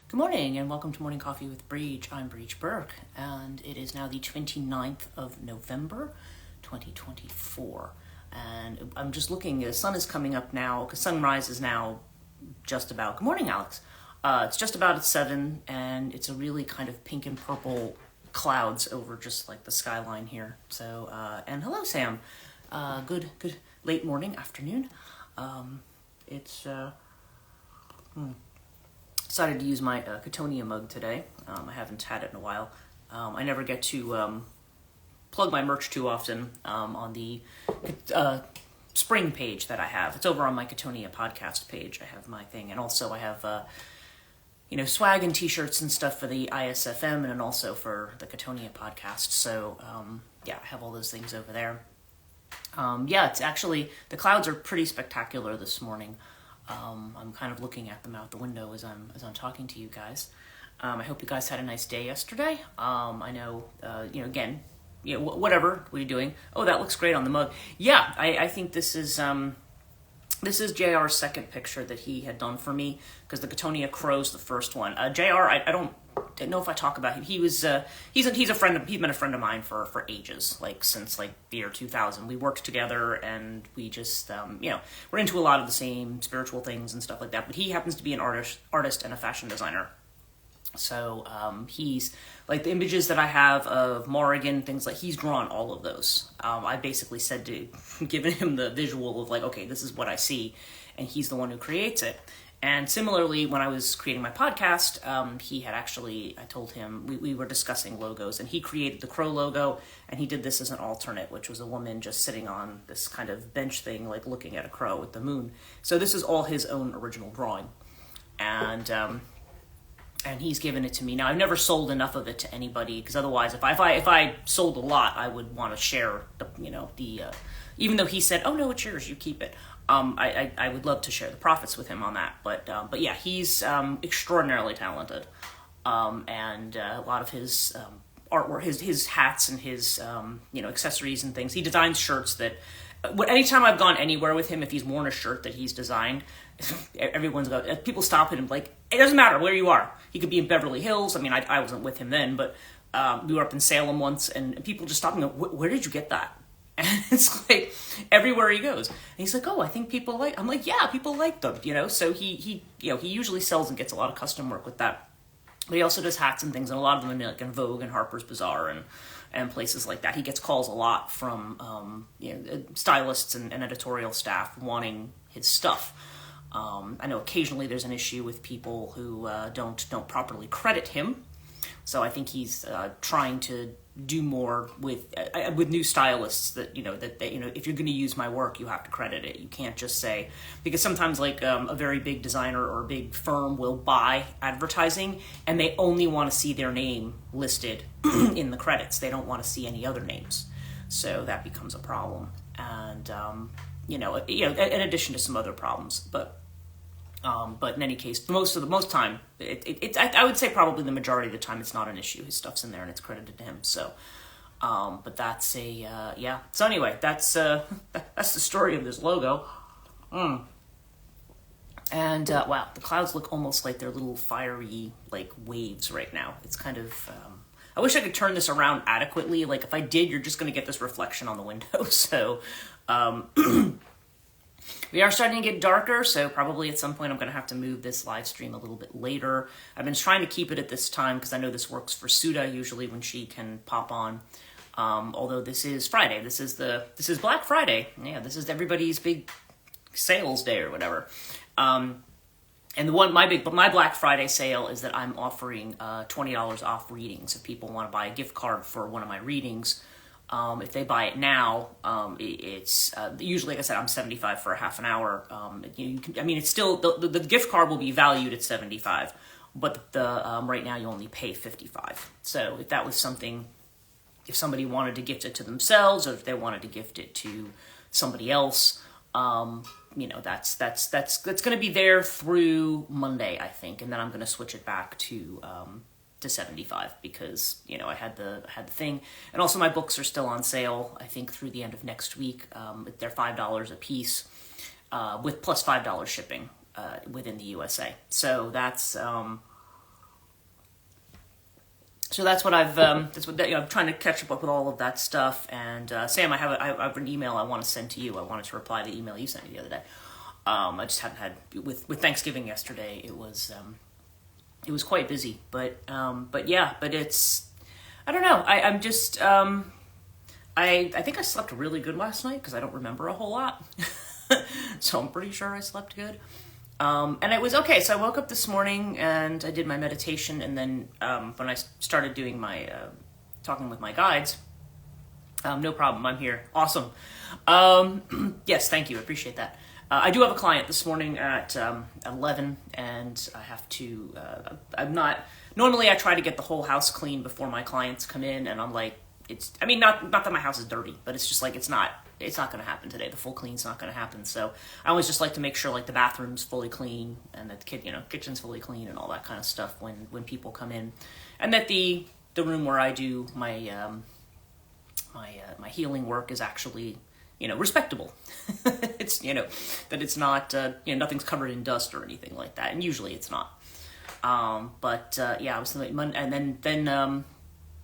Good morning and welcome to Morning Coffee with Brigid. I'm Brigid Burke and it is now the 29th of November 2024. And I'm just looking, the sun is coming up now because sunrise is now just about, good morning Alex. It's just about at 7 and it's a really kind of pink and purple clouds over just like the skyline here. So, and hello Sam. Good late morning, afternoon. Decided to use my Catonia mug today. I haven't had it in a while. I never get to plug my merch too often on the spring page that I have. It's over on my Catonia podcast page. I have my thing, and also I have swag and t-shirts and stuff for the ISFM, and then also for the Catonia podcast. So I have all those things over there. It's actually, the clouds are pretty spectacular this morning. I'm kind of looking at them out the window as I'm talking to you guys. I hope you guys had a nice day yesterday. I know, whatever. What are you doing? Oh, that looks great on the mug. Yeah, I think this is JR's second picture that he had done for me, because the Catonia Crow's the first one. JR, I don't know if I talk about him. He's a friend of, he's been a friend of mine for ages, like since like the year 2000. We worked together and we just we're into a lot of the same spiritual things and stuff like that, but he happens to be an artist and a fashion designer. So he's like, the images that I have of Morrigan, things like, he's drawn all of those. I basically said to given him the visual of like, okay, this is what I see, and he's the one who creates it. And similarly, when I was creating my podcast, he had actually, I told him, we were discussing logos, and he created the Crow logo, and he did this as an alternate, which was a woman just sitting on this kind of bench thing, like looking at a crow with the moon. So this is all his own original drawing. And he's given it to me. Now, I've never sold enough of it to anybody, because otherwise, if I sold a lot, I would want to share even though he said, "Oh no, it's yours, you keep it." I would love to share the profits with him on that. But yeah, he's extraordinarily talented, and a lot of his artwork, his hats and his accessories and things. He designs shirts that. Anytime I've gone anywhere with him, if he's worn a shirt that he's designed, people stop him like, it doesn't matter where you are. He could be in Beverly Hills. I mean, I wasn't with him then, but we were up in Salem once, and people just stop and go, "Where did you get that?" And it's like everywhere he goes. And he's like, "Oh, I think people like." I'm like, "Yeah, people like them." So he usually sells and gets a lot of custom work with that. But he also does hats and things, and a lot of them are like in Vogue and Harper's Bazaar and places like that. He gets calls a lot from stylists and editorial staff wanting his stuff. I know occasionally there's an issue with people who don't properly credit him. So I think he's trying to do more with new stylists that if you're going to use my work, you have to credit it. You can't just say, because sometimes like a very big designer or a big firm will buy advertising and they only want to see their name listed in the credits. They don't want to see any other names. So that becomes a problem. And in addition to some other problems, but in any case, most time, I would say probably the majority of the time, it's not an issue. His stuff's in there and it's credited to him. So, but that's So anyway, that's the story of this logo. And wow, the clouds look almost like they're little fiery like waves right now. It's kind of. I wish I could turn this around adequately. Like if I did, you're just going to get this reflection on the window. So. We are starting to get darker, so probably at some point I'm going to have to move this live stream a little bit later. I've been trying to keep it at this time because I know this works for Suda usually when she can pop on. Although this is Friday. This is Black Friday. Yeah, this is everybody's big sales day or whatever. And my Black Friday sale is that I'm offering $20 off readings if people want to buy a gift card for one of my readings. If they buy it now, it's usually, like I said, I'm $75 for a half an hour. It's still the gift card will be valued at $75, but the right now you only pay $55. So if that was something, if somebody wanted to gift it to themselves, or if they wanted to gift it to somebody else, that's going to be there through Monday, I think, and then I'm going to switch it back to 75 because I had the thing, and also my books are still on sale. I think through the end of next week. They're $5 a piece, with plus $5 shipping within the USA. So that's So that's what I'm trying to catch up with all of that stuff. And Sam, I have an email I want to send to you. I wanted to reply to the email you sent me the other day. I just haven't had with Thanksgiving yesterday. It was quite busy, but it's, I don't know. I'm just I think I slept really good last night because I don't remember a whole lot, so I'm pretty sure I slept good. And it was okay. So I woke up this morning and I did my meditation, and then when I started doing my talking with my guides, no problem. I'm here. Awesome. Yes, thank you. I appreciate that. I do have a client this morning at 11, and I have to. I'm not normally. I try to get the whole house clean before my clients come in, and I'm like, it's. I mean, not that my house is dirty, but it's just like it's not going to happen today. The full clean's not going to happen. So I always just like to make sure like the bathroom's fully clean and that the kitchen's fully clean and all that kind of stuff when people come in, and that the room where I do my my healing work is actually respectable. It's that it's not nothing's covered in dust or anything like that, and usually it's not. But I was thinking and then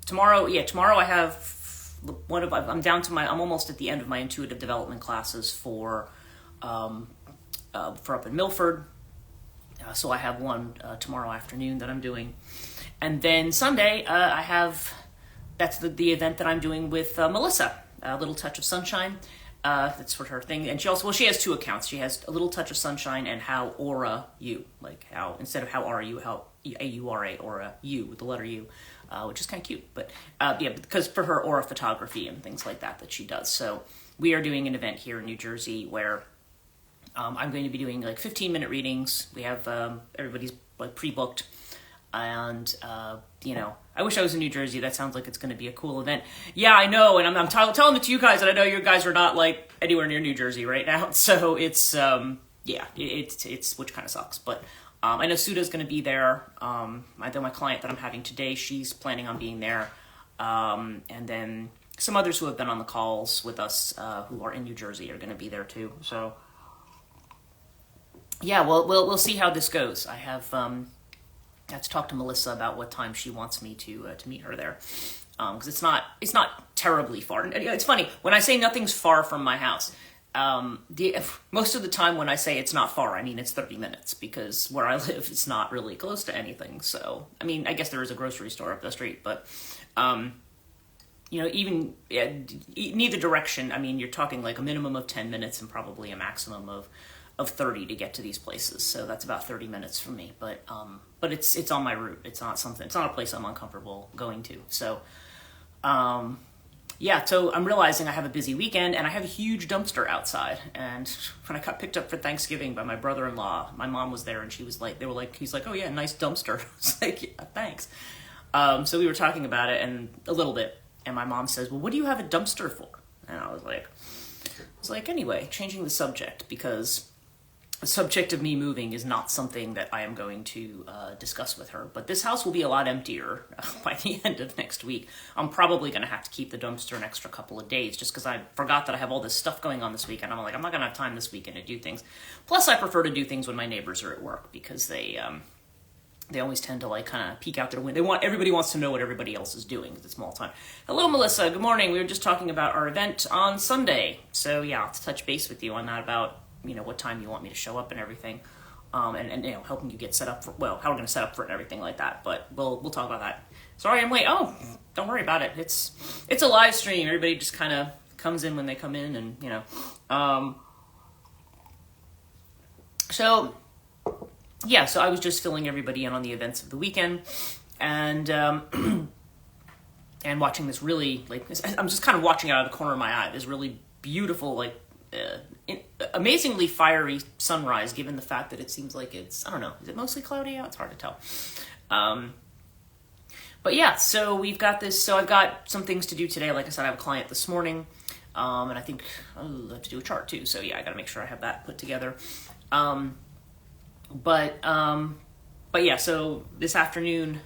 tomorrow I have. I'm almost at the end of my intuitive development classes for up in Milford. So I have one tomorrow afternoon that I'm doing. And then Sunday, that's the event that I'm doing with Melissa, A Little Touch of Sunshine. That's for her thing. And she has two accounts. She has A Little Touch of Sunshine and How Aura You, like how, instead of How Are You, How A-U-R-A, Aura You, with the letter U. Which is kind of cute, but because for her aura photography and things like that she does. So we are doing an event here in New Jersey where I'm going to be doing like 15-minute readings. We have everybody's like pre-booked, and I wish I was in New Jersey. That sounds like it's going to be a cool event. Yeah, I know, and I'm telling it to you guys, and I know you guys are not like anywhere near New Jersey right now, so it's it's which kind of sucks, but. I know Suda's going to be there. My client that I'm having today, she's planning on being there. And then some others who have been on the calls with us who are in New Jersey are going to be there too. So, yeah, we'll see how this goes. I have to talk to Melissa about what time she wants me to meet her there. Because it's not terribly far. It's funny, when I say nothing's far from my house, most of the time when I say it's not far, I mean it's 30 minutes, because where I live it's not really close to anything. So I mean, I guess there is a grocery store up the street, but even neither direction, I mean, you're talking like a minimum of 10 minutes and probably a maximum of 30 to get to these places. So that's about 30 minutes for me, but it's on my route. It's not a place I'm uncomfortable going to. So so I'm realizing I have a busy weekend, and I have a huge dumpster outside. And when I got picked up for Thanksgiving by my brother-in-law, my mom was there, and he's like, oh yeah, nice dumpster. I was like, yeah, thanks. So we were talking about it and a little bit, and my mom says, well, what do you have a dumpster for? And I was like, anyway, changing the subject, because the subject of me moving is not something that I am going to discuss with her. But this house will be a lot emptier by the end of next week. I'm probably going to have to keep the dumpster an extra couple of days, just because I forgot that I have all this stuff going on this weekend. I'm like, I'm not going to have time this weekend to do things. Plus, I prefer to do things when my neighbors are at work, because they always tend to like kind of peek out their window. Everybody wants to know what everybody else is doing, because it's small time. Hello, Melissa. Good morning. We were just talking about our event on Sunday. So yeah, I'll touch base with you on that about what time you want me to show up and everything, and helping you get set up for, how we're going to set up for it and everything like that. But we'll talk about that. Sorry I'm late. Oh, don't worry about it. It's a live stream. Everybody just kind of comes in when they come in, and so I was just filling everybody in on the events of the weekend, and watching this really, I'm just kind of watching it out of the corner of my eye, this really beautiful, amazingly fiery sunrise, given the fact that it seems like it's, I don't know, is it mostly cloudy out? It's hard to tell. But yeah, so we've got this, so I've got some things to do today. Like I said, I have a client this morning, and I think I'll have to do a chart too. So yeah, I gotta make sure I have that put together. But yeah, so this afternoon,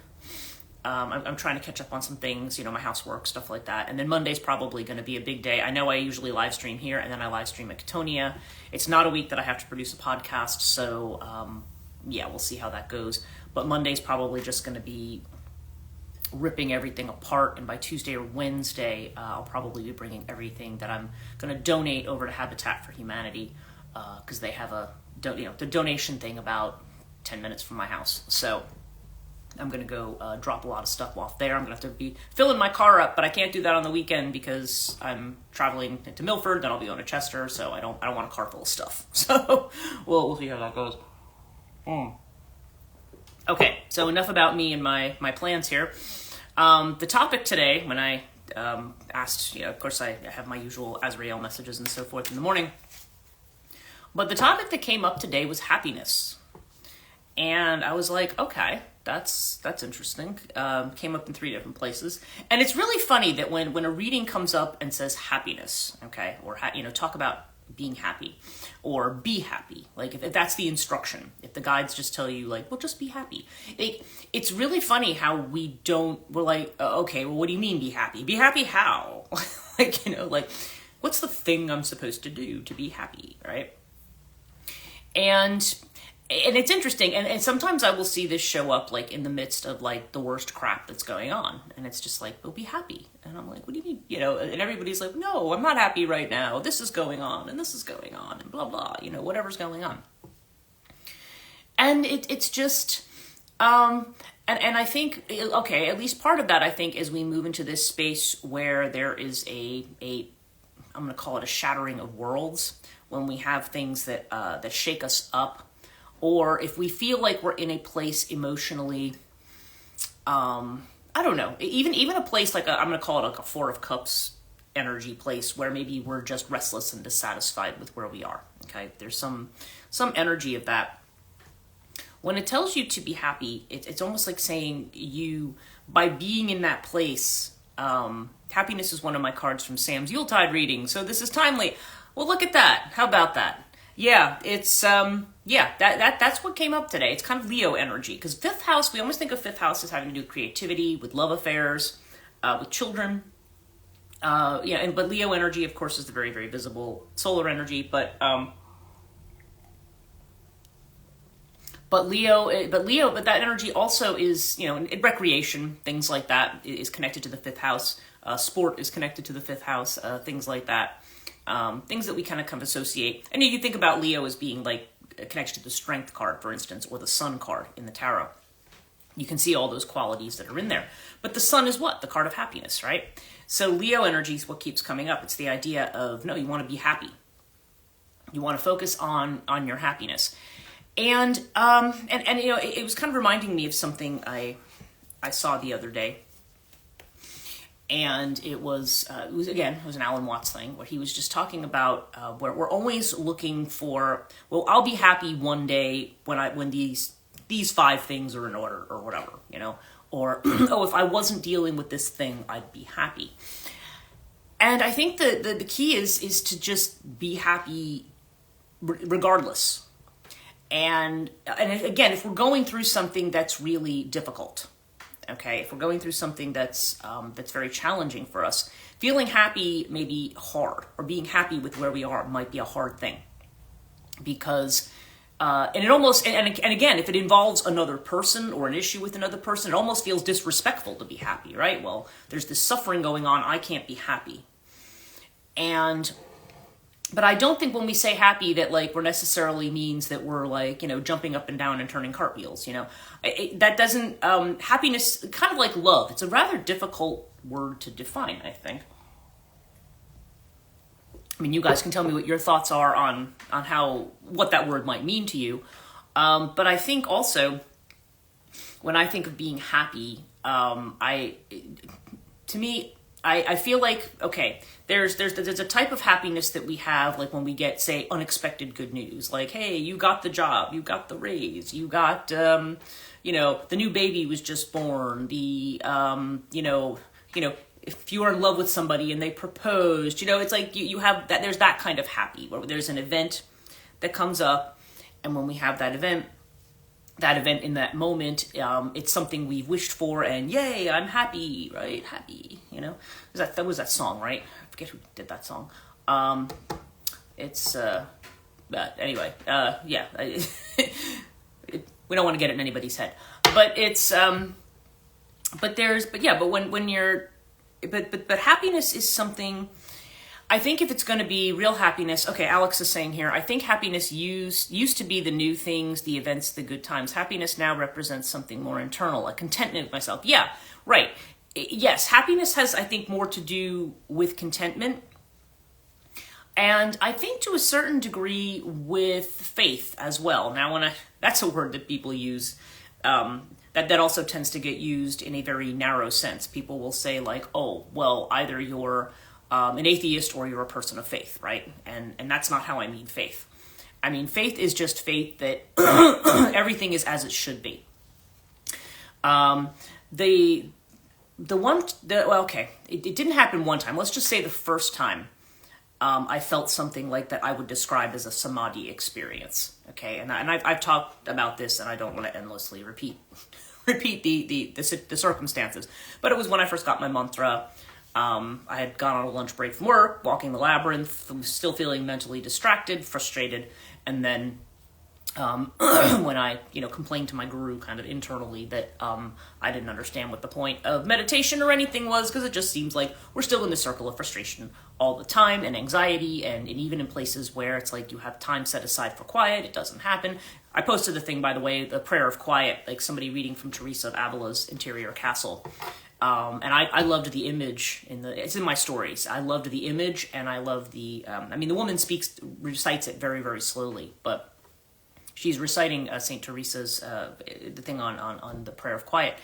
I'm trying to catch up on some things, my housework, stuff like that. And then Monday's probably going to be a big day. I know I usually live stream here, and then I live stream at Katonia. It's not a week that I have to produce a podcast, so we'll see how that goes. But Monday's probably just going to be ripping everything apart, and by Tuesday or Wednesday, I'll probably be bringing everything that I'm going to donate over to Habitat for Humanity, because they have the donation thing about 10 minutes from my house. So I'm going to go drop a lot of stuff off there. I'm going to have to be filling my car up, but I can't do that on the weekend because I'm traveling to Milford, then I'll be going to Chester, so I don't want a car full of stuff. So we'll see how that goes. Okay, so enough about me and my plans here. The topic today, when I asked, of course I have my usual Azrael messages and so forth in the morning, but the topic that came up today was happiness. And I was like, okay, that's interesting. Came up in 3 different places. And it's really funny that when a reading comes up and says happiness, okay, or talk about being happy or be happy, like if that's the instruction, if the guides just tell you like, well, just be happy, it's really funny how we're like, okay, well, what do you mean be happy how? like what's the thing I'm supposed to do to be happy, right? And it's interesting, and sometimes I will see this show up like in the midst of like the worst crap that's going on, and it's just like, oh, be happy. And I'm like, what do you mean? And everybody's like, no, I'm not happy right now. This is going on, and this is going on, and blah, blah, whatever's going on. And it's just, and I think, okay, at least part of that, I think, as we move into this space where there is I'm going to call it a shattering of worlds, when we have things that shake us up, or if we feel like we're in a place emotionally, I don't know, even a place like I'm going to call it like a 4 of Cups energy place, where maybe we're just restless and dissatisfied with where we are. Okay, there's some energy of that. When it tells you to be happy, it's almost like saying by being in that place. Happiness is one of my cards from Sam's Yuletide reading, so this is timely. Well, look at that. How about that? Yeah, it's that's what came up today. It's kind of Leo energy, because 5th house, we almost think of 5th house as having to do with creativity, with love affairs, with children. But Leo energy, of course, is the very, very visible solar energy. But that energy also is, recreation, things like that is connected to the 5th house. Sport is connected to the 5th house. Things like that. Things that we kind of associate. And you think about Leo as being like a connection to the Strength card, for instance, or the Sun card in the tarot. You can see all those qualities that are in there. But the Sun is what? The card of happiness, right? So Leo energy is what keeps coming up. It's the idea of, no, you want to be happy. You want to focus on your happiness. And it was kind of reminding me of something I saw the other day. And it was an Alan Watts thing, where he was just talking about where we're always looking for, well, I'll be happy one day when these 5 things are in order, or whatever, or oh, if I wasn't dealing with this thing, I'd be happy. And I think the key is to just be happy regardless. And again, if we're going through something that's really difficult. Okay, if we're going through something that's very challenging for us, feeling happy may be hard, or being happy with where we are might be a hard thing, because and it almost and again, if it involves another person or an issue with another person, it almost feels disrespectful to be happy, right? Well, there's this suffering going on, I can't be happy, but I don't think when we say happy that like we're necessarily means that we're like, jumping up and down and turning cartwheels, that doesn't, happiness, kind of like love. It's a rather difficult word to define, I think. I mean, you guys can tell me what your thoughts are on what that word might mean to you. But I think also when I think of being happy, I feel like, okay, there's a type of happiness that we have, like when we get, say, unexpected good news, like, hey, you got the job, you got the raise, you got, the new baby was just born, if you are in love with somebody and they proposed, it's like you have that, there's that kind of happy, where there's an event that comes up, and when we have that event in that moment, it's something we've wished for, and yay, I'm happy, right? Happy, That was that song, right? I forget who did that song. But anyway, yeah. We don't want to get it in anybody's head. But it's, but happiness is something. I think if it's going to be real happiness, okay, Alex is saying here, I think happiness used to be the new things, the events, the good times. Happiness now represents something more internal, a contentment with myself. Yeah, right. Yes, happiness has, I think, more to do with contentment. And I think to a certain degree with faith as well. Now, that's a word that people use, that also tends to get used in a very narrow sense. People will say like, oh, well, either you're an atheist or you're a person of faith, right? And that's not how I mean faith. I mean, faith is just faith that everything is as it should be. It didn't happen one time. Let's just say the first time I felt something like that I would describe as a samadhi experience. Okay, and I've talked about this, and I don't want to endlessly repeat the circumstances. But it was when I first got my mantra. I had gone on a lunch break from work, walking the labyrinth, still feeling mentally distracted, frustrated, and then when I, complained to my guru kind of internally that I didn't understand what the point of meditation or anything was, because it just seems like we're still in the circle of frustration all the time, and anxiety, and even in places where it's like you have time set aside for quiet, it doesn't happen. I posted the thing, by the way, the prayer of quiet, like somebody reading from Teresa of Avila's Interior Castle. And I loved the image it's in my stories. I loved the image, and I love the woman recites it very, very slowly, but she's reciting St. Teresa's, the thing on the prayer of quiet.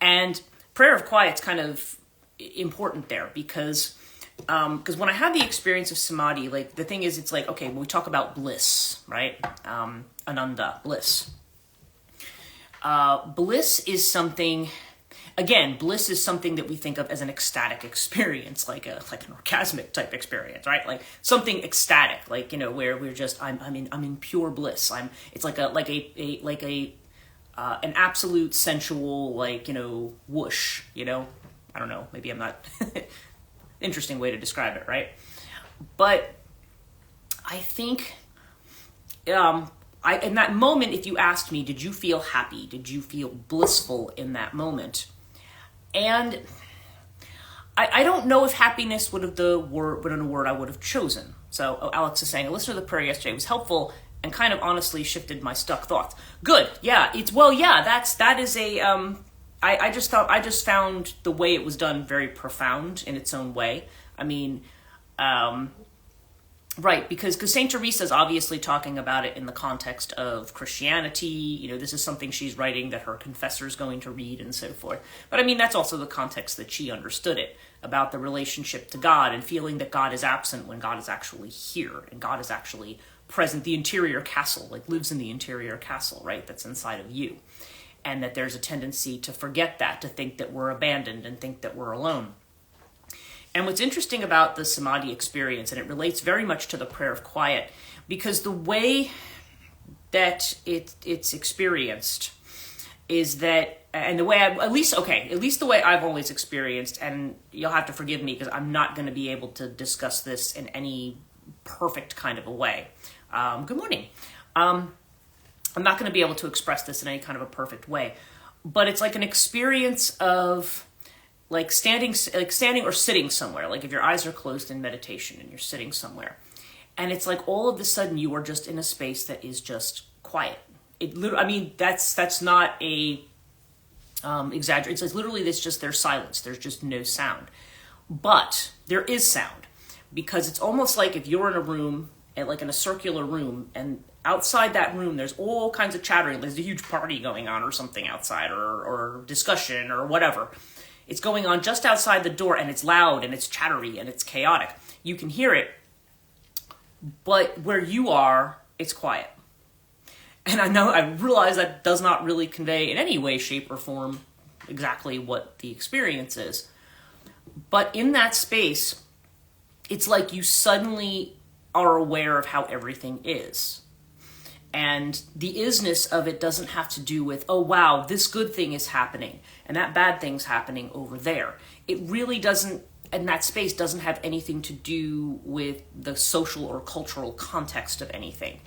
And prayer of quiet's kind of important there because when I had the experience of samadhi, like the thing is, it's like, okay, when we talk about bliss, right? Ananda, bliss. Bliss is something. Again, bliss is something that we think of as an ecstatic experience, like an orgasmic type experience, right? Like something ecstatic, like where we're just I'm in pure bliss. It's like an absolute sensual, like whoosh. I don't know. Maybe I'm not. Interesting way to describe it, right? But I think in that moment, if you asked me, did you feel happy? Did you feel blissful in that moment? And I don't know if happiness would have been a word I would have chosen. So Alex is saying, I listened to the prayer yesterday. It was helpful and kind of honestly shifted my stuck thoughts. Good. Yeah. That is a, I just found the way it was done very profound in its own way. I mean, right, because St. Teresa is obviously talking about it in the context of Christianity. This is something she's writing that her confessor is going to read and so forth. But I mean, that's also the context that she understood it, about the relationship to God and feeling that God is absent when God is actually here and God is actually present. The interior castle, like lives in the interior castle, right, that's inside of you. And that there's a tendency to forget that, to think that we're abandoned and think that we're alone. And what's interesting about the samadhi experience, and it relates very much to the prayer of quiet, because the way that it's experienced is that, and the way at least the way I've always experienced, and you'll have to forgive me because I'm not going to be able to discuss this in any perfect kind of a way. Good morning. I'm not going to be able to express this in any kind of a perfect way, but it's like an experience of like standing or sitting somewhere, like if your eyes are closed in meditation and you're sitting somewhere, and it's like all of a sudden you are just in a space that is just quiet. That's not a exaggeration. It's literally there's silence. There's just no sound, but there is sound, because it's almost like if you're in a room, and like in a circular room, and outside that room there's all kinds of chattering. There's a huge party going on or something outside, or discussion or whatever. It's going on just outside the door, and it's loud, and it's chattery, and it's chaotic. You can hear it, but where you are, it's quiet. And I realize that does not really convey in any way, shape, or form exactly what the experience is. But in that space, it's like you suddenly are aware of how everything is. And the isness of it doesn't have to do with, oh wow, this good thing is happening and that bad thing's happening over there. It really doesn't, and that space doesn't have anything to do with the social or cultural context of anything.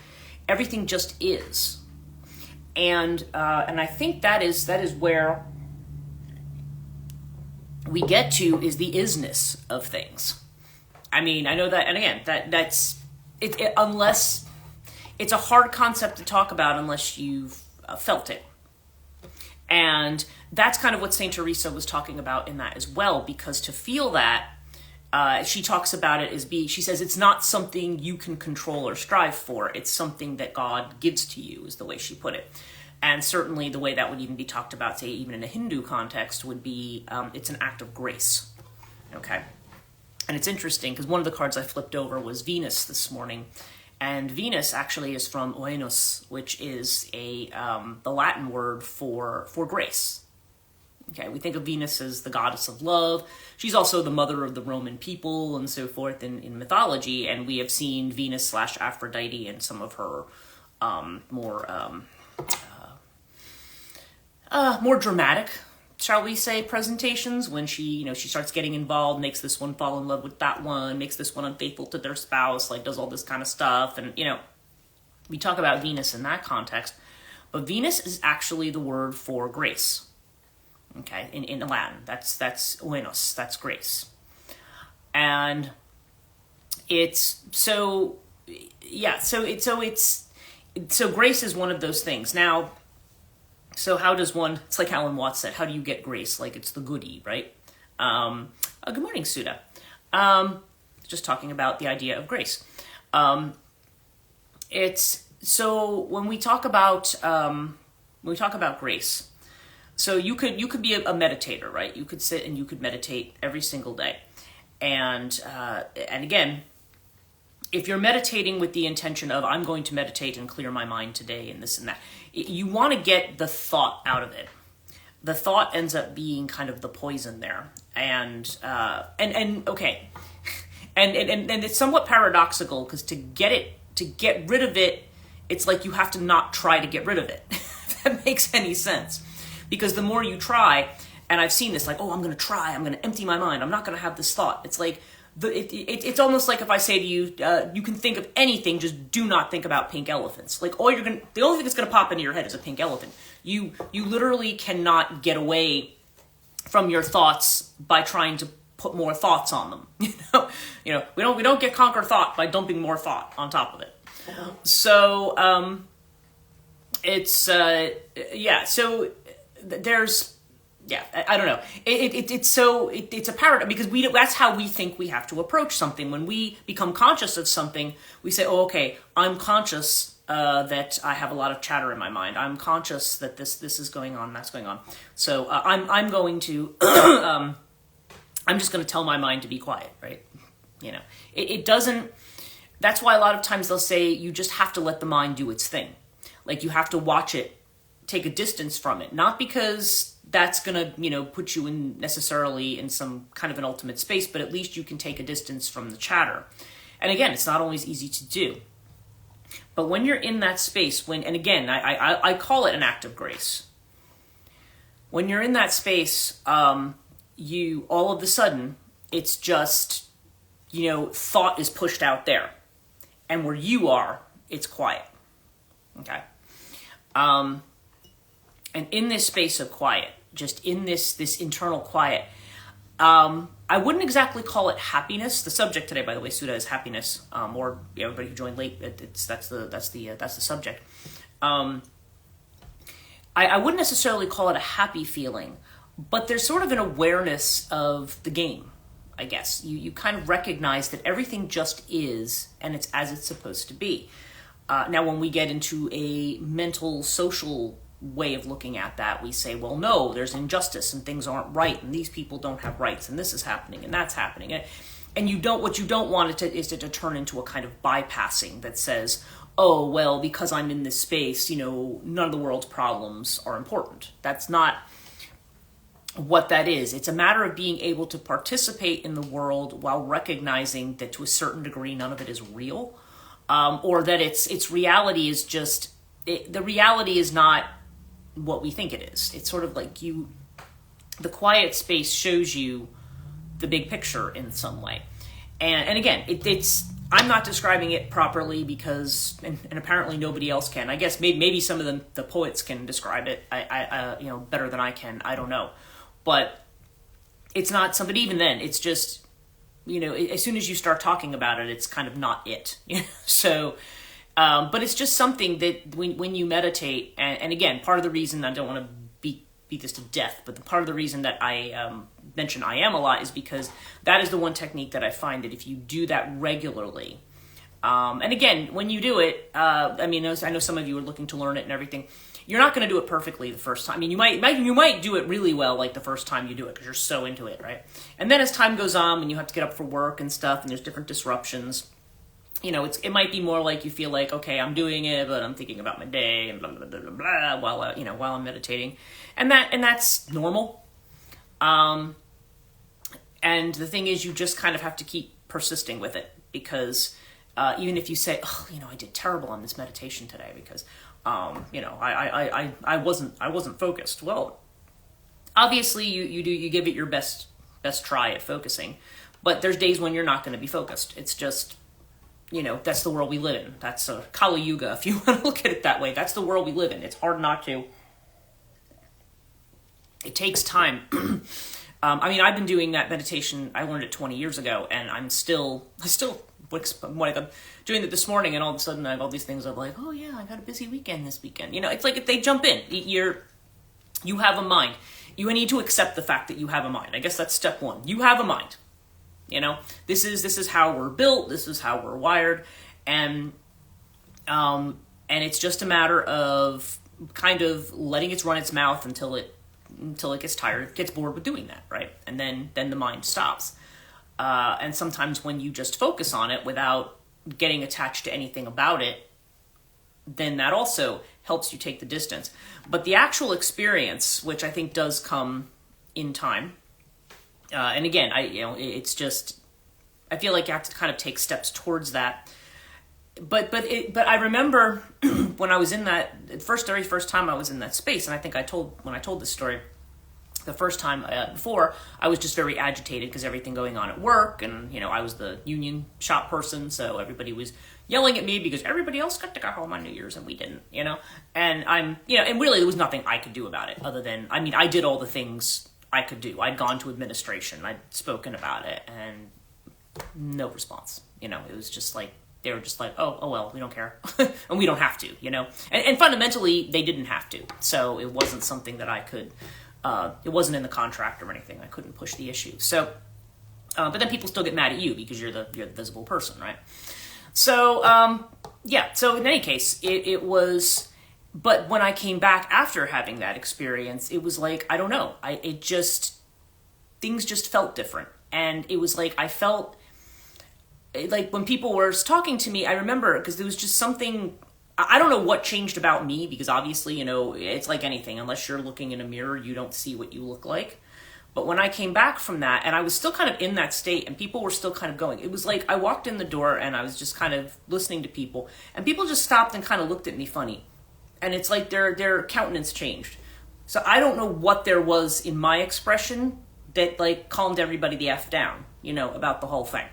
Everything just is. And I think that is where we get to is the isness of things. I mean, I know that, and again, that's it unless it's a hard concept to talk about unless you've felt it. And that's kind of what Saint Teresa was talking about in that as well, because to feel that, she talks about it as she says it's not something you can control or strive for. It's something that God gives to you, is the way she put it. And certainly the way that would even be talked about, say, even in a Hindu context, would be it's an act of grace. Okay? And it's interesting because one of the cards I flipped over was Venus this morning. And Venus actually is from oenos, which is the Latin word for grace. Okay, we think of Venus as the goddess of love. She's also the mother of the Roman people and so forth in mythology, and we have seen Venus / Aphrodite in some of her more dramatic, shall we say, presentations, when she starts getting involved, makes this one fall in love with that one, makes this one unfaithful to their spouse, like does all this kind of stuff. And, we talk about Venus in that context, but Venus is actually the word for grace. Okay, in Latin, that's oenos, that's grace. And it's so grace is one of those things. Now, so how does one, it's like Alan Watts said, how do you get grace? Like it's the goodie, right? Good morning, Suda. Just talking about the idea of grace. It's, so when we talk about grace, so you could be a meditator, right? You could sit and you could meditate every single day. And again, if you're meditating with the intention of, I'm going to meditate and clear my mind today and this and that, you want to get the thought out of it. The thought ends up being kind of the poison there. And okay. And it's somewhat paradoxical because to get rid of it, it's like you have to not try to get rid of it. If that makes any sense. Because the more you try, and I've seen this, like, I'm going to empty my mind. I'm not going to have this thought. It's like, it's almost like if I say to you, you can think of anything, just do not think about pink elephants. Like, the only thing that's going to pop into your head is a pink elephant. You literally cannot get away from your thoughts by trying to put more thoughts on them. We don't get conquer thought by dumping more thought on top of it. So, it's, so there's, I don't know. It's a paradox because that's how we think we have to approach something. When we become conscious of something, we say, okay, I'm conscious that I have a lot of chatter in my mind. I'm conscious that this is going on, that's going on. So I'm going to, I'm just going to tell my mind to be quiet, right? It doesn't, that's why a lot of times they'll say you just have to let the mind do its thing. Like you have to watch it, take a distance from it. Not because that's going to, put you in necessarily in some kind of an ultimate space, but at least you can take a distance from the chatter. And again, it's not always easy to do. But when you're in that space, and again, I call it an act of grace. When you're in that space, you, all of a sudden, it's just, thought is pushed out there. And where you are, it's quiet. Okay? And in this space of quiet, just in this internal quiet, I wouldn't exactly call it happiness. The subject today, by the way, Suda, is happiness. Or everybody who joined late, that's the subject. I wouldn't necessarily call it a happy feeling, but there's sort of an awareness of the game, I guess. You kind of recognize that everything just is, and it's as it's supposed to be. Now, when we get into a mental, social way of looking at that, we say, well, no, there's injustice and things aren't right and these people don't have rights and this is happening and that's happening. And what you don't want is to turn into a kind of bypassing that says, oh, well, because I'm in this space, none of the world's problems are important. That's not what that is. It's a matter of being able to participate in the world while recognizing that to a certain degree, none of it is real. Or that its reality is just, the reality is not what we think it is. It's sort of like the quiet space shows you the big picture in some way. And again, I'm not describing it properly because, and apparently nobody else can. I guess maybe some of the poets can describe it, better than I can. I don't know. But it's not somebody, even then, it's just, as soon as you start talking about it, it's kind of not it. So, but it's just something that when you meditate, and again, part of the reason, I don't want to beat this to death, but the part of the reason that I mention I am a lot is because that is the one technique that I find that if you do that regularly, and again, when you do it, I know some of you are looking to learn it and everything. You're not going to do it perfectly the first time. I mean, you might do it really well, like the first time you do it, because you're so into it, right? And then as time goes on, when you have to get up for work and stuff, and there's different disruptions, it might be more like you feel like, okay, I'm doing it, but I'm thinking about my day and blah blah blah blah blah while I'm meditating, and that's normal. And the thing is, you just kind of have to keep persisting with it, because even if you say, oh, I did terrible on this meditation today because I wasn't focused. Well, obviously you give it your best try at focusing, but there's days when you're not going to be focused. It's just, that's the world we live in. That's Kali Yuga, if you want to look at it that way. That's the world we live in. It's hard not to. It takes time. I've been doing that meditation. I learned it 20 years ago, and I still I'm doing it this morning, and all of a sudden I have all these things of like, oh yeah, I got a busy weekend this weekend. It's like if they jump in, you have a mind. You need to accept the fact that you have a mind. I guess that's step one. You have a mind. This is how we're built. This is how we're wired, and it's just a matter of kind of letting it run its mouth until it gets tired, gets bored with doing that, right? And then the mind stops. And sometimes when you just focus on it without getting attached to anything about it, then that also helps you take the distance. But the actual experience, which I think does come in time, and again, it's just, I feel like you have to kind of take steps towards that. But I remember when I was in that very first time I was in that space, and I think when I told this story the first time before, I was just very agitated because everything going on at work, and I was the union shop person, so everybody was yelling at me because everybody else got to go home on New Year's and we didn't, and and really there was nothing I could do about it other than, I did all the things I could do. I'd gone to administration, I'd spoken about it, and no response. It was just like, they were just like, oh well, we don't care. And we don't have to, and fundamentally they didn't have to, so it wasn't something that I could, it wasn't in the contract or anything. I couldn't push the issue. So, but then people still get mad at you because you're the visible person, right? So, so in any case, it was, but when I came back after having that experience, it was like, I don't know, things just felt different. And it was like, I felt like when people were talking to me, I remember, because there was just something, I don't know what changed about me, because obviously, it's like anything. Unless you're looking in a mirror, you don't see what you look like. But when I came back from that, and I was still kind of in that state, and people were still kind of going, it was like I walked in the door, and I was just kind of listening to people, and people just stopped and kind of looked at me funny. And it's like their countenance changed. So I don't know what there was in my expression that like calmed everybody the F down, about the whole thing.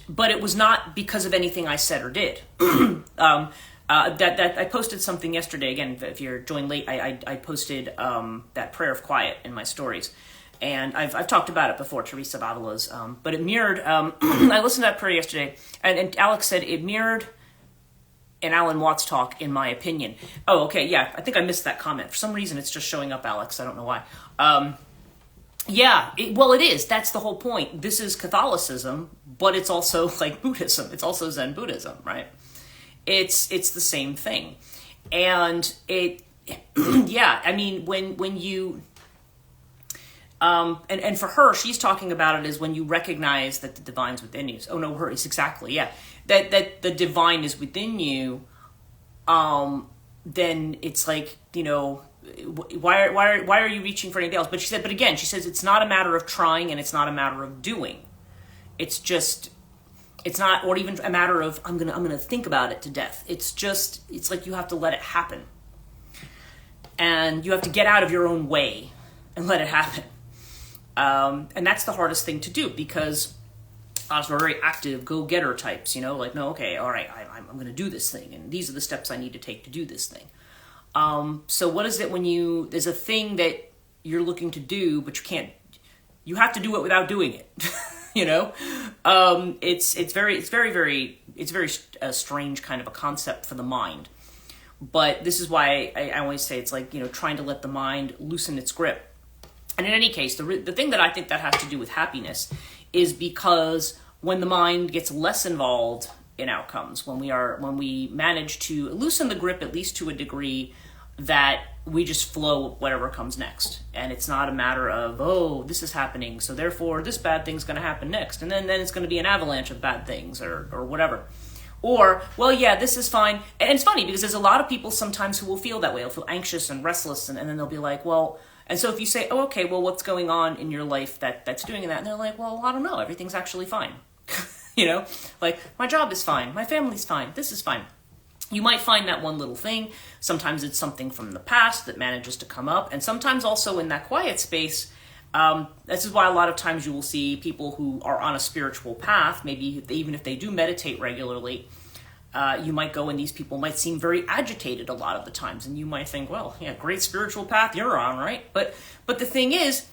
But it was not because of anything I said or did. That I posted something yesterday. Again, if you're joined late, I posted that prayer of quiet in my stories, and I've talked about it before, Teresa Avila's. But it mirrored. I listened to that prayer yesterday, and Alex said it mirrored an Alan Watts talk, in my opinion. Oh, okay, yeah. I think I missed that comment. For some reason, it's just showing up, Alex. I don't know why. It is. That's the whole point. This is Catholicism, but it's also like Buddhism. It's also Zen Buddhism, right? It's the same thing. And when you, and for her, she's talking about it as when you recognize that the divine's within you. Oh no, her, it's exactly, yeah. That the divine is within you, then it's like, why are you reaching for anything else? But she says it's not a matter of trying, and it's not a matter of doing. It's not, or even a matter of I'm gonna think about it to death. It's like you have to let it happen, and you have to get out of your own way and let it happen. And that's the hardest thing to do, because us we're very active go-getter types. Like, no, okay, all right, I'm gonna do this thing, and these are the steps I need to take to do this thing. So what is it when there's a thing that you're looking to do, but you have to do it without doing it. You know, it's very strange kind of a concept for the mind. But this is why I always say it's like, trying to let the mind loosen its grip. And in any case, the thing that I think that has to do with happiness is because when the mind gets less involved in outcomes, when we manage to loosen the grip, at least to a degree, that we just flow whatever comes next. And it's not a matter of, oh, this is happening, so therefore this bad thing's going to happen next. And then it's going to be an avalanche of bad things or whatever. Or, well, yeah, this is fine. And it's funny because there's a lot of people sometimes who will feel that way. They'll feel anxious and restless. And then they'll be like, well, and so if you say, oh, okay, well, what's going on in your life that's doing that? And they're like, well, I don't know. Everything's actually fine. Like my job is fine. My family's fine. This is fine. You might find that one little thing. Sometimes it's something from the past that manages to come up. And sometimes also in that quiet space, this is why a lot of times you will see people who are on a spiritual path, maybe even if they do meditate regularly, you might go and these people might seem very agitated a lot of the times. And you might think, well, yeah, great spiritual path you're on, right? But the thing is,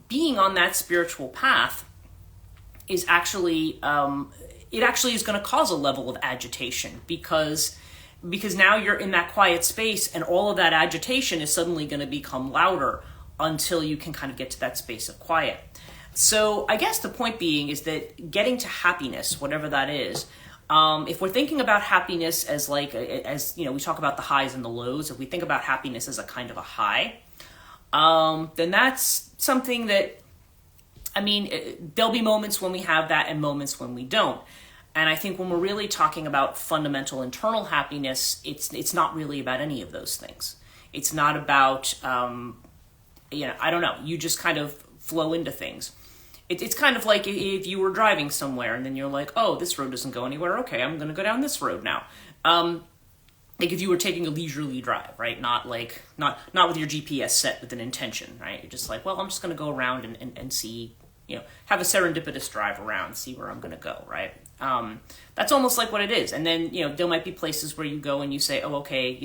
being on that spiritual path is actually, it actually is going to cause a level of agitation because now you're in that quiet space and all of that agitation is suddenly going to become louder until you can kind of get to that space of quiet. So I guess the point being is that getting to happiness, whatever that is, if we're thinking about happiness as we talk about the highs and the lows, if we think about happiness as a kind of a high, then that's something that, there'll be moments when we have that and moments when we don't. And I think when we're really talking about fundamental internal happiness, it's not really about any of those things. It's not about, I don't know, you just kind of flow into things. It's kind of like if you were driving somewhere and then you're like, oh, this road doesn't go anywhere. Okay, I'm going to go down this road now. Like if you were taking a leisurely drive, right? Not with your GPS set with an intention, right? You're just like, well, I'm just going to go around and see, have a serendipitous drive around, see where I'm going to go, right? That's almost like what it is. And then, there might be places where you go and you say, oh, okay,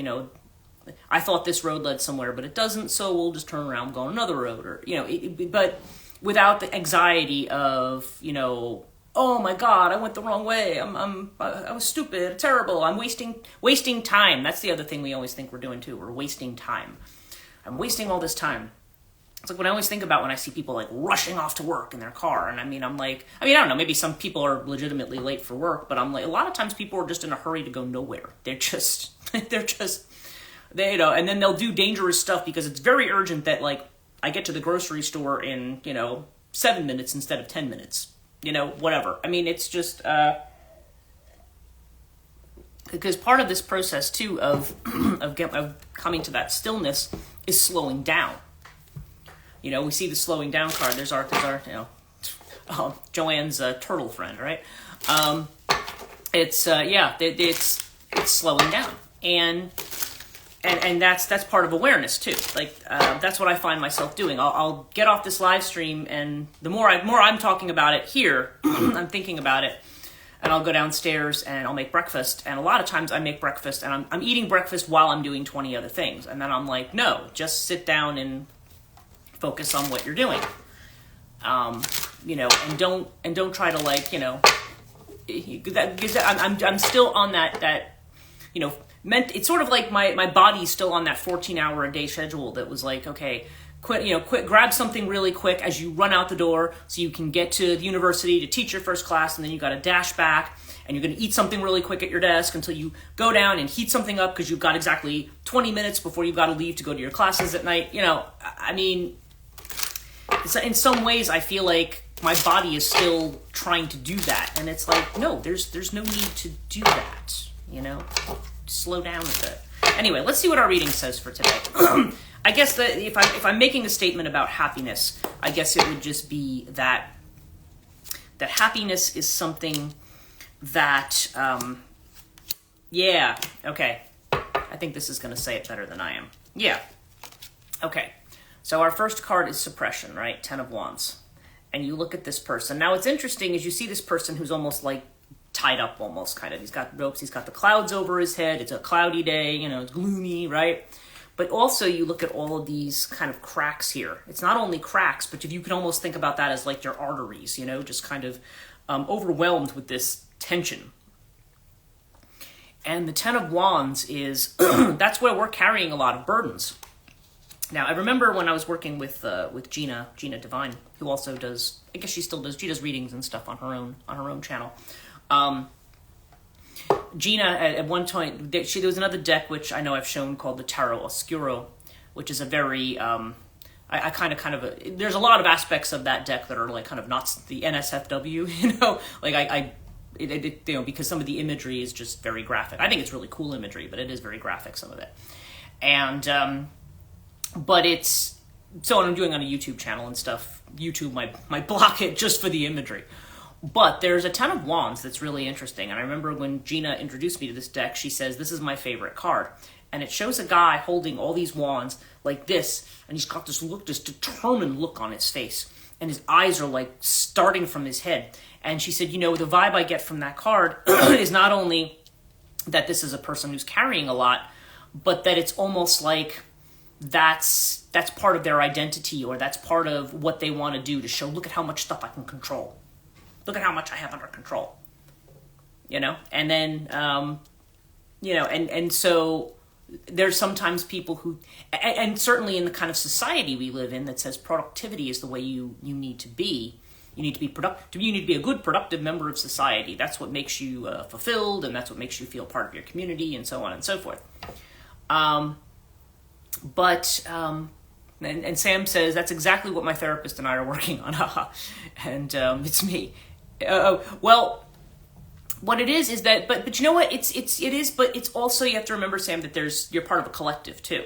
I thought this road led somewhere, but it doesn't, so we'll just turn around and go on another road. Or, but without the anxiety of, oh my God, I went the wrong way. I was stupid, terrible. I'm wasting time. That's the other thing we always think we're doing too. We're wasting time. I'm wasting all this time. It's like what I always think about when I see people like rushing off to work in their car. And I'm like, I don't know, maybe some people are legitimately late for work, but I'm like, a lot of times people are just in a hurry to go nowhere. They're just, and then they'll do dangerous stuff because it's very urgent that like I get to the grocery store in, 7 minutes instead of 10 minutes, whatever. It's just, because part of this process too of coming to that stillness is slowing down. We see the slowing down card. There's our Joanne's turtle friend, right? It's slowing down, and that's part of awareness too. Like that's what I find myself doing. I'll get off this live stream, and the more I'm talking about it here, I'm thinking about it, and I'll go downstairs and I'll make breakfast. And a lot of times I make breakfast, and I'm eating breakfast while I'm doing 20 other things, and then I'm like, no, just sit down and focus on what you're doing, and don't try to like, I'm still on that, it's sort of like my body's still on that 14-hour a day schedule that was like, okay, quit, grab something really quick as you run out the door so you can get to the university to teach your first class, and then you got to dash back, and you're going to eat something really quick at your desk until you go down and heat something up because you've got exactly 20 minutes before you've got to leave to go to your classes at night. In some ways, I feel like my body is still trying to do that, and it's like, no, there's no need to do that. Slow down a bit. Anyway, let's see what our reading says for today. I guess that if I'm making a statement about happiness, I guess it would just be that happiness is something that, okay. I think this is going to say it better than I am. Yeah. Okay. So our first card is suppression, right? 10 of Wands. And you look at this person. Now, what's interesting is you see this person who's almost like tied up almost, kind of. He's got ropes. He's got the clouds over his head. It's a cloudy day. It's gloomy, right? But also you look at all of these kind of cracks here. It's not only cracks, but if you can almost think about that as like your arteries, you know, just kind of overwhelmed with this tension. And the Ten of Wands is, that's where we're carrying a lot of burdens. Now, I remember when I was working with Gina Divine, who also does, I guess she still does, she does readings and stuff on her own channel. Gina, at one point, there was another deck which I know I've shown called the Tarot Oscuro, which is a very, I kind of, there's a lot of aspects of that deck that are like kind of not the NSFW, you know, like you know, because some of the imagery is just very graphic. I think it's really cool imagery, but it is very graphic, some of it. And, but it's, so what I'm doing on a YouTube channel and stuff, YouTube might block it just for the imagery. But there's a Ten of Wands that's really interesting. And I remember when Gina introduced me to this deck, she says, this is my favorite card. And it shows a guy holding all these wands like this, and he's got this look, this determined look on his face. And his eyes are like starting from his head. And she said, you know, the vibe I get from that card is not only that this is a person who's carrying a lot, but that it's almost like that's part of their identity, or that's part of what they want to do to show, look at how much stuff I can control. Look at how much I have under control, you know? And then, you know, and so there's sometimes people who, and certainly in the kind of society we live in that says productivity is the way you need to be. You need to be productive. You need to be a good, productive member of society. That's what makes you fulfilled, and that's what makes you feel part of your community, and so on and so forth. And Sam says, that's exactly what my therapist and I are working on. And it's me. Well, what it is that, but you know what? It is, but it's also, you have to remember, Sam, that you're part of a collective too.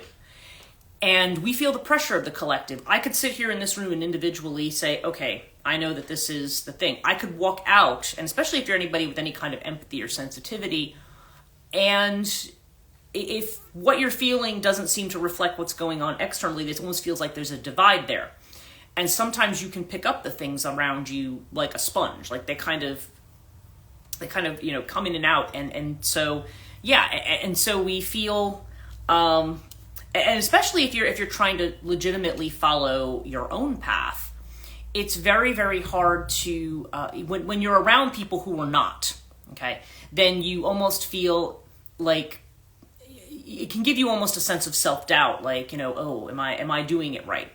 And we feel the pressure of the collective. I could sit here in this room and individually say, okay, I know that this is the thing. I could walk out, and especially if you're anybody with any kind of empathy or sensitivity, and if what you're feeling doesn't seem to reflect what's going on externally, it almost feels like there's a divide there. And sometimes you can pick up the things around you like a sponge, like they kind of, you know, come in and out. And so, yeah. And so we feel, and especially if you're trying to legitimately follow your own path, it's very, very hard to, when you're around people who are not, okay, then you almost feel like, it can give you almost a sense of self-doubt, like, you know, oh, am I doing it right?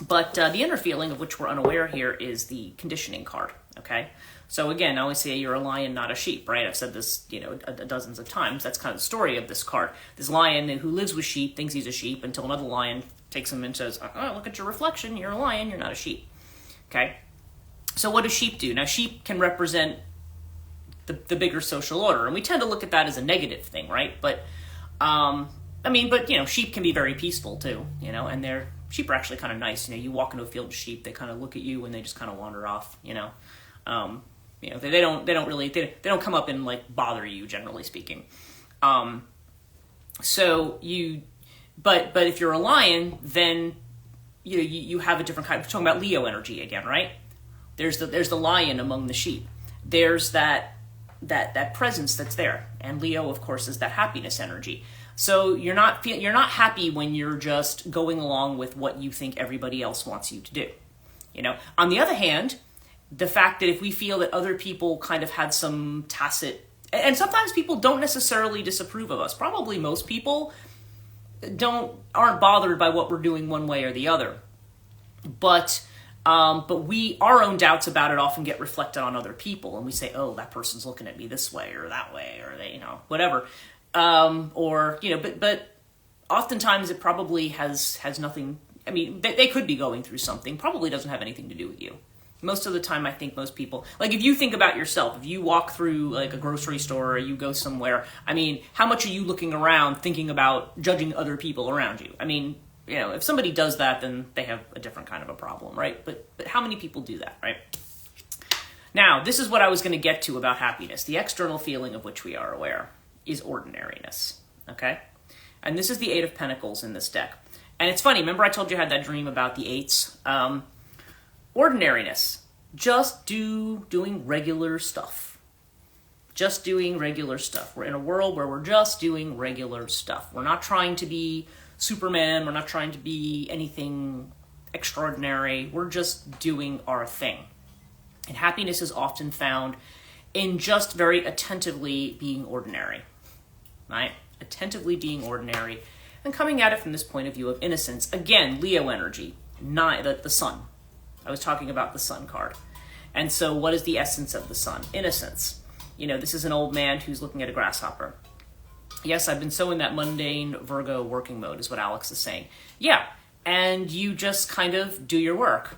But the inner feeling of which we're unaware here is the conditioning card, okay? So again, I always say you're a lion, not a sheep, right? I've said this, you know, dozens of times. That's kind of the story of this card. This lion who lives with sheep thinks he's a sheep until another lion takes him and says, oh, look at your reflection. You're a lion. You're not a sheep, okay? So what do sheep do? Now, sheep can represent the bigger social order, and we tend to look at that as a negative thing, right? But, but, you know, sheep can be very peaceful too, you know, and sheep are actually kind of nice. You know, you walk into a field of sheep, they kind of look at you and they just kind of wander off, you know. You know, they don't come up and like bother you, generally speaking. So but if you're a lion, then you know, you have a different kind. We're talking about Leo energy again, right? There's the lion among the sheep. There's that presence that's there, and Leo, of course, is that happiness energy. So you're not happy when you're just going along with what you think everybody else wants you to do. You know. On the other hand, the fact that if we feel that other people kind of had some tacit, and sometimes people don't necessarily disapprove of us. Probably most people aren't bothered by what we're doing one way or the other. But our own doubts about it often get reflected on other people, and we say, oh, that person's looking at me this way or that way, or they, you know, whatever. Or, you know, but oftentimes it probably has nothing. I mean, they could be going through something. Probably doesn't have anything to do with you. Most of the time, I think most people, like if you think about yourself, if you walk through like a grocery store or you go somewhere, I mean, how much are you looking around thinking about judging other people around you? I mean, you know, if somebody does that, then they have a different kind of a problem, right? But how many people do that, right? Now, this is what I was going to get to about happiness. The external feeling of which we are aware is ordinariness, okay? And this is the Eight of Pentacles in this deck. And it's funny, remember I told you I had that dream about the eights? Ordinariness. Just doing regular stuff. Just doing regular stuff. We're in a world where we're just doing regular stuff. We're not trying to be Superman. We're not trying to be anything extraordinary. We're just doing our thing. And happiness is often found in just very attentively being ordinary, right? Attentively being ordinary and coming at it from this point of view of innocence. Again, Leo energy, not the sun. I was talking about the sun card. And so what is the essence of the sun? Innocence. You know, this is an old man who's looking at a grasshopper. Yes, I've been so in that mundane Virgo working mode is what Alex is saying. Yeah, and you just kind of do your work.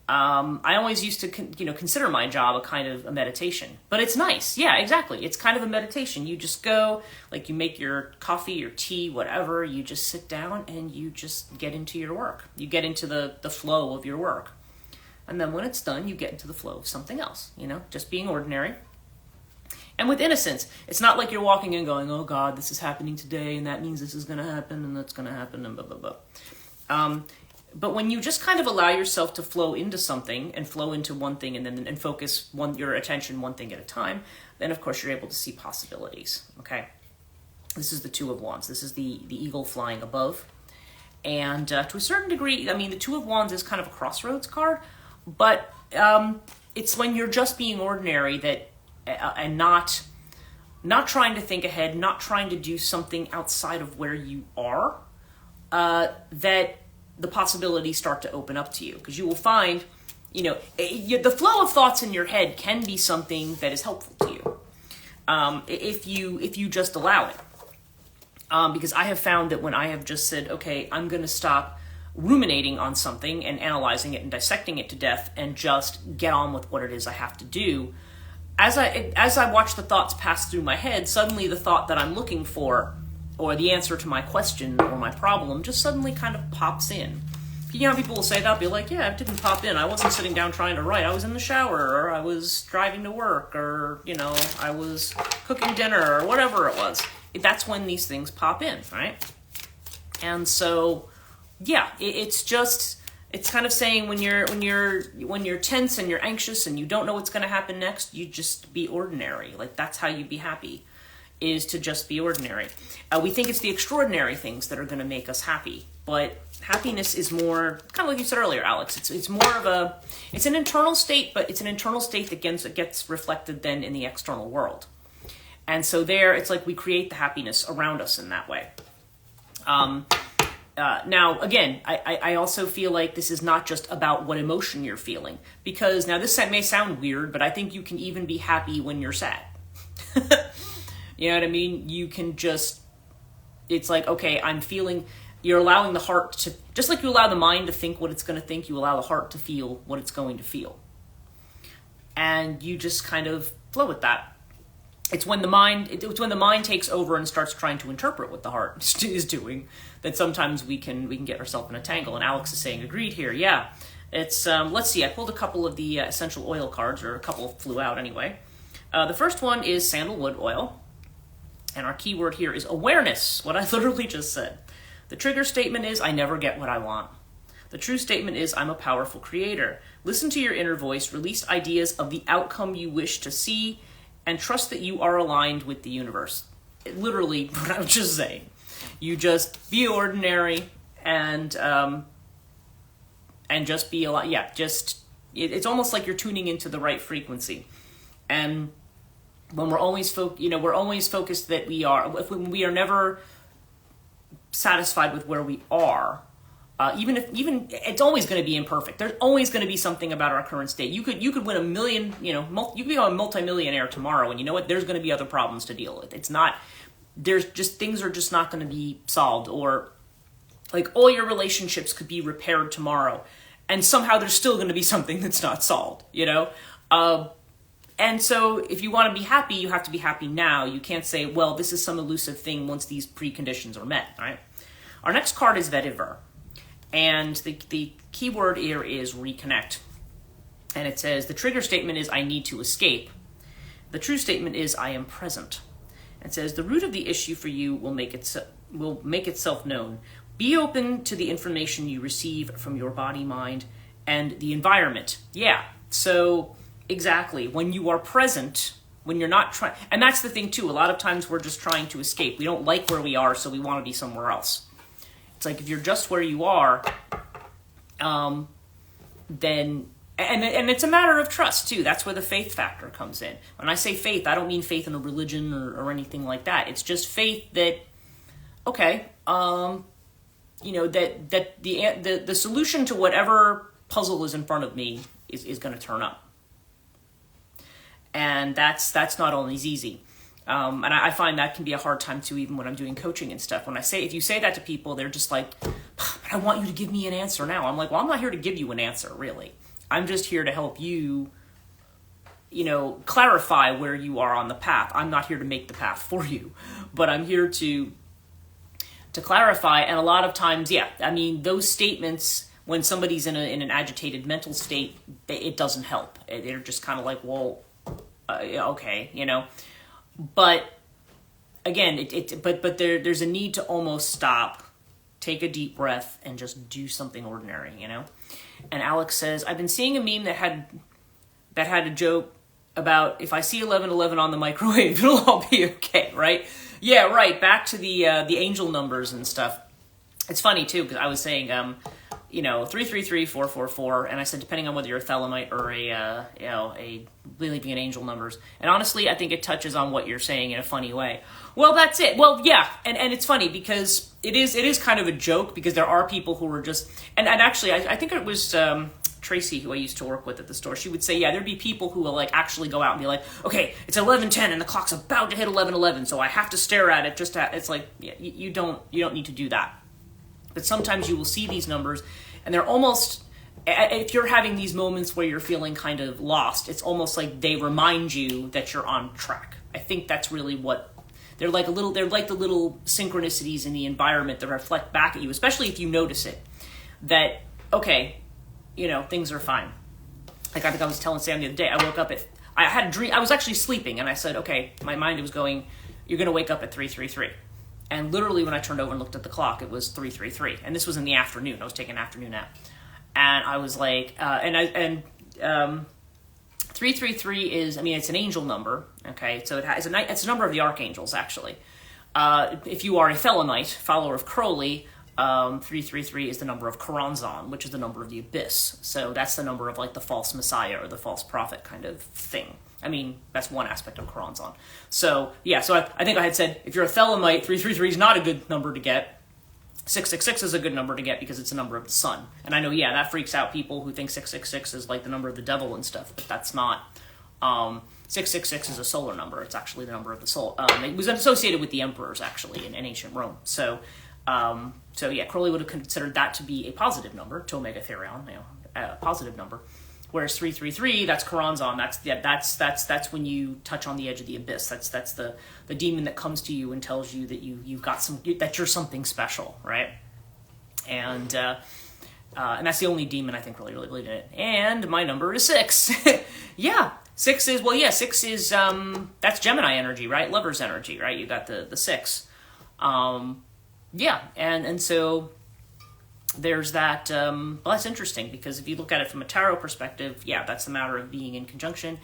I always used to, consider my job a kind of a meditation, but it's nice. Yeah, exactly. It's kind of a meditation. You just go, like you make your coffee, your tea, whatever. You just sit down and you just get into your work. You get into the flow of your work. And then when it's done, you get into the flow of something else, just being ordinary. And with innocence, it's not like you're walking in going, oh God, this is happening today, and that means this is going to happen, and that's going to happen, and blah, blah, blah. But when you just kind of allow yourself to flow into something and flow into one thing and focus your attention one thing at a time, then of course you're able to see possibilities, okay? This is the Two of Wands. This is the eagle flying above. And to a certain degree, I mean, the Two of Wands is kind of a crossroads card, but it's when you're just being ordinary that, and not trying to think ahead, not trying to do something outside of where you are, that the possibilities start to open up to you. Because you will find, the flow of thoughts in your head can be something that is helpful to you, if you just allow it. Because I have found that when I have just said, okay, I'm going to stop ruminating on something and analyzing it and dissecting it to death and just get on with what it is I have to do, as I watch the thoughts pass through my head, suddenly the thought that I'm looking for, or the answer to my question or my problem, just suddenly kind of pops in. People will say that, be like, yeah, it didn't pop in. I wasn't sitting down trying to write. I was in the shower, or I was driving to work, or, I was cooking dinner, or whatever it was. That's when these things pop in, right? And so, yeah, it's kind of saying when you're tense and you're anxious and you don't know what's going to happen next, you just be ordinary. Like, that's how you be happy, is to just be ordinary. We think it's the extraordinary things that are going to make us happy, but happiness is more, kind of like you said earlier, Alex, it's more of it's an internal state, but it's an internal state that gets reflected then in the external world. And so it's like we create the happiness around us in that way. Now, again, I also feel like this is not just about what emotion you're feeling, because now this may sound weird, but I think you can even be happy when you're sad. You know what I mean? You can just, it's like, okay, you're allowing the heart to, just like you allow the mind to think what it's going to think, you allow the heart to feel what it's going to feel. And you just kind of flow with that. It's when the mind takes over and starts trying to interpret what the heart is doing, that sometimes we can get ourselves in a tangle. And Alex is saying, agreed here. Yeah, it's, let's see, I pulled a couple of the essential oil cards, or a couple flew out anyway. The first one is sandalwood oil. And our keyword here is awareness, what I literally just said. The trigger statement is, I never get what I want. The true statement is, I'm a powerful creator. Listen to your inner voice, release ideas of the outcome you wish to see, and trust that you are aligned with the universe. Literally, what I was just saying. You just be ordinary and just be alive. Yeah, it's almost like you're tuning into the right frequency. And when we're always focused that when we are never satisfied with where we are, even it's always going to be imperfect. There's always going to be something about our current state. You could win $1 million, you could become a multimillionaire tomorrow, and you know what? There's going to be other problems to deal with. Things are just not going to be solved, or like all your relationships could be repaired tomorrow, and somehow there's still going to be something that's not solved, And so if you want to be happy, you have to be happy now. You can't say, well, this is some elusive thing once these preconditions are met, right? Our next card is Vetiver. And the keyword here is reconnect. And it says, the trigger statement is, I need to escape. The true statement is, I am present. It says, the root of the issue for you will make itself known. Be open to the information you receive from your body, mind, and the environment. Yeah, so exactly. When you are present, when you're not trying, and that's the thing too, a lot of times we're just trying to escape. We don't like where we are, so we want to be somewhere else. It's like if you're just where you are, then and it's a matter of trust too. That's where the faith factor comes in. When I say faith, I don't mean faith in a religion or anything like that. It's just faith that, okay, you know, that the solution to whatever puzzle is in front of me is going to turn up. And that's not always easy. And I find that can be a hard time too, even when I'm doing coaching and stuff. When if you say that to people, they're just like, but I want you to give me an answer now. I'm like, well, I'm not here to give you an answer, really. I'm just here to help you, you know, clarify where you are on the path. I'm not here to make the path for you, but I'm here to clarify. And a lot of times, yeah, I mean, those statements, when somebody's in an agitated mental state, it doesn't help. They're just kind of like, well, okay, you know. But again, but there's a need to almost stop, take a deep breath, and just do something ordinary, you know. And Alex says, I've been seeing a meme that had a joke about if I see 1111 on the microwave, it'll all be okay, right? Yeah, right. Back to the angel numbers and stuff. It's funny too because I was saying, you know, 333-444, and I said depending on whether you're a Thelemite or a believing in angel numbers. And honestly, I think it touches on what you're saying in a funny way. Well, that's it. Well, yeah, and it's funny because it is kind of a joke because there are people who are just and actually I think it was Tracy, who I used to work with at the store. She would say, yeah, there'd be people who will like actually go out and be like, okay, it's 11:10 and the clock's about to hit 11:11, so I have to stare at it. It's like, yeah, you don't need to do that. But sometimes you will see these numbers, and they're almost, if you're having these moments where you're feeling kind of lost, it's almost like they remind you that you're on track. I think that's really what, they're like the little synchronicities in the environment that reflect back at you, especially if you notice it, that, okay, you know, things are fine. Like I think I was telling Sam the other day, I woke up I had a dream, I was actually sleeping, and I said, okay, my mind was going, you're going to wake up at 3:33. And literally when I turned over and looked at the clock, it was 3:33. And this was in the afternoon. I was taking an afternoon nap. And I was like, 333 is, I mean, it's an angel number, okay? So it's a number of the archangels, actually. If you are a Thelemite, follower of Crowley, 333 is the number of Choronzon, which is the number of the abyss. So that's the number of like the false messiah or the false prophet kind of thing. I mean, that's one aspect of Choronzon. So, yeah, so I think I had said, if you're a Thelemite, 333 is not a good number to get. 666 is a good number to get because it's a number of the sun. And I know, yeah, that freaks out people who think 666 is like the number of the devil and stuff, but that's not. 666 is a solar number. It's actually the number of the soul. It was associated with the emperors, actually, in ancient Rome. So yeah, Crowley would have considered that to be a positive number, to Omega Therion, you know, a positive number. Whereas 333, that's Choronzon. That's when you touch on the edge of the abyss. That's the demon that comes to you and tells you that you've got that you're something special, right? And that's the only demon I think really believed in it. And my number is 6. Yeah, 6 is that's Gemini energy, right? Lover's energy, right? You got the 6. Yeah, and so there's that, well, that's interesting because if you look at it from a tarot perspective, yeah, that's a matter of being in conjunction.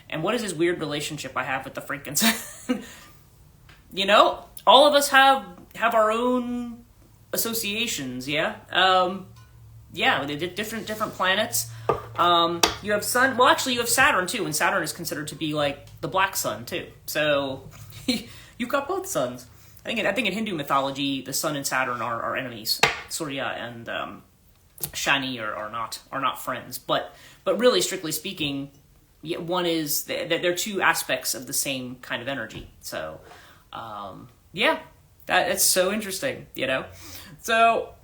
And what is this weird relationship I have with the frankincense? You know, all of us have our own associations, yeah? Yeah, different planets. You have Sun, well, actually you have Saturn too, and Saturn is considered to be like the black sun too. So you've got both suns. I think in Hindu mythology, the Sun and Saturn are enemies. Surya and Shani are not friends. But really, strictly speaking, one is they're two aspects of the same kind of energy. So yeah, it's so interesting, you know. So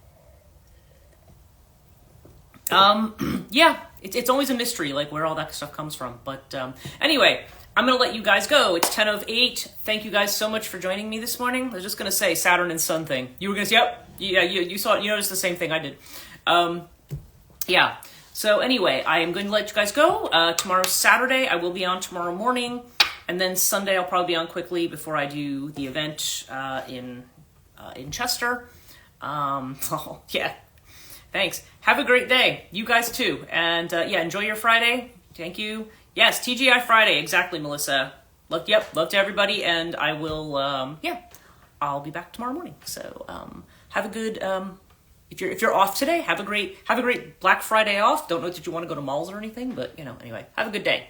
yeah, it's always a mystery, like where all that stuff comes from. But anyway. I'm going to let you guys go. It's 10:08. Thank you guys so much for joining me this morning. I was just going to say Saturn and Sun thing. You were going to say, yep. Yeah, you saw it. You noticed the same thing I did. Yeah. So anyway, I am going to let you guys go. Tomorrow's Saturday. I will be on tomorrow morning. And then Sunday I'll probably be on quickly before I do the event in Chester. Oh, yeah. Thanks. Have a great day. You guys too. And yeah, enjoy your Friday. Thank you. Yes, TGI Friday, exactly, Melissa. Love to everybody, and I will, I'll be back tomorrow morning. So have a good if you're off today, have a great Black Friday off. Don't know that you want to go to malls or anything, but anyway, have a good day.